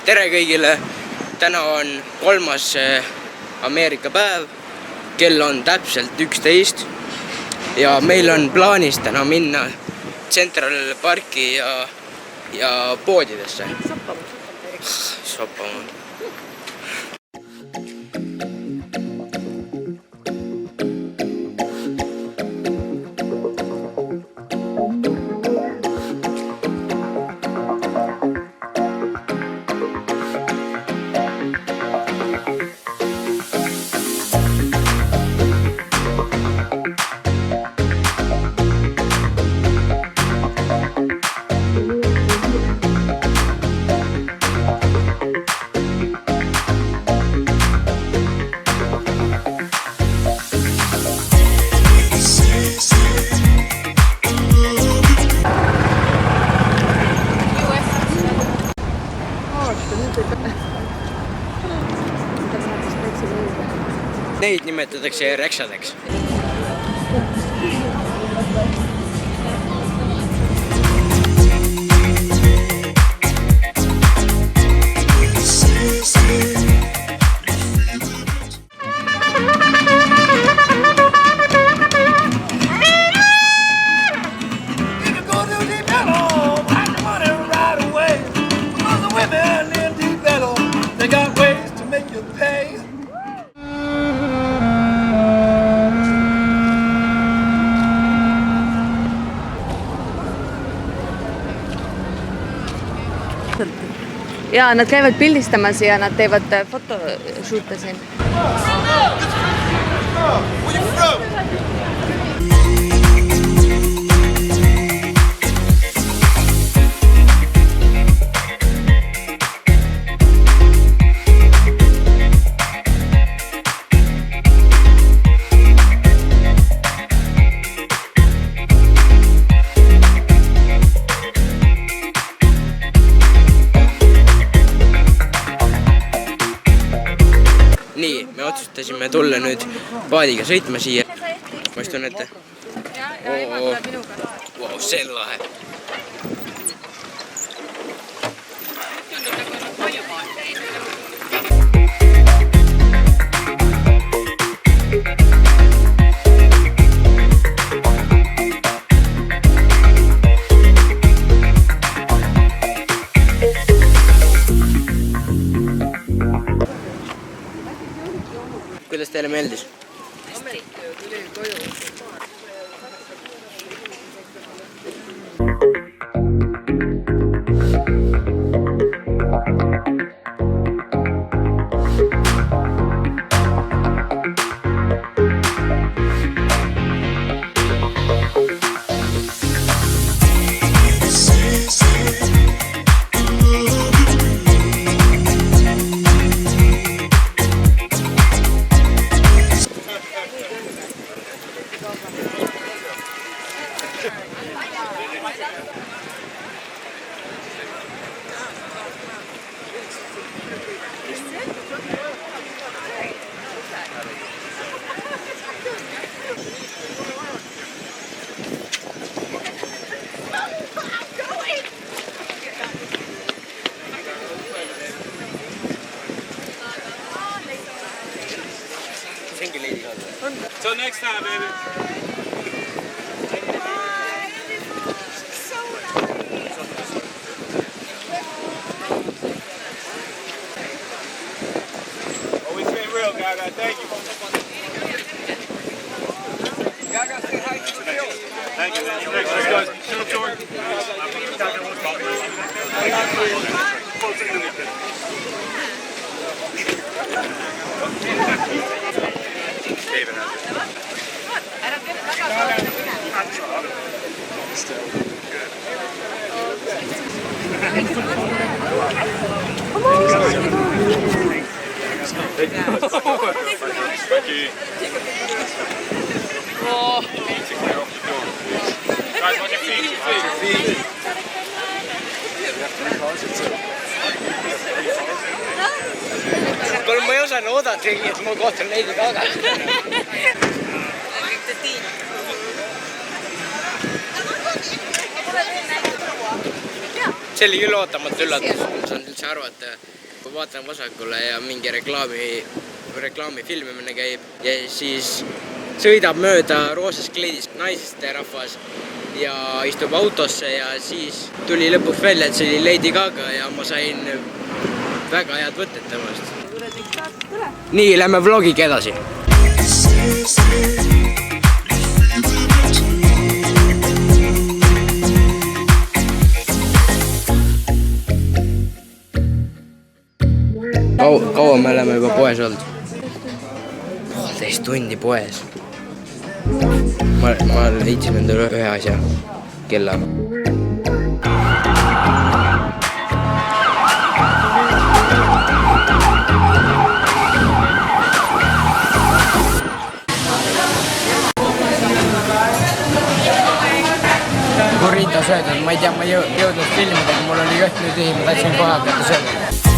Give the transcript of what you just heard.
tere kõigile, täna on 3. Ameerika päev, kell on täpselt 11 ja meil on plaanis täna minna Central Parki ja poodidesse. Soppama. Neid nimetatakse reksadeks. Ja nad käivad pildistamas ja nad teevad fotoshoot'e siin. Nii, me otsustasime tulla nüüd paadiga sõitma siia. Ma istun ette. Ja ema tuleb minuga. Wow, see on lahe. Kuidas teile meeldis? Till next time, baby. Always been real, Gaga. Thank you. Gaga, say hi to the field. Thank you. Let's go. Shoot up, George. David, Guys, watch your feet. Kuule, ma ei osanud oodata, et ma kohtan Lady Gaga. Ja. see oli küll ootamatu üllatus. Ma saan üldse aru, et kui vaatan vasakule ja mingi reklaami filmimine käib ja siis sõidab mööda roosas kleidis naisterahvas ja istub autosse ja siis tuli lõpuks välja, et see oli Lady Gaga ja ma sain väga head võtted temast. Nii, lähme vlogiga edasi. Kaua me oleme juba poes olnud? 1,5 tundi poes. Ma leidsin endale ühe asja. Kella. Burrito söödud. Ma ei tea, ma ei jõudnud filmidega. Mul oli kõht nüüd ühi. Ma tahtsin kohe hakata söödud.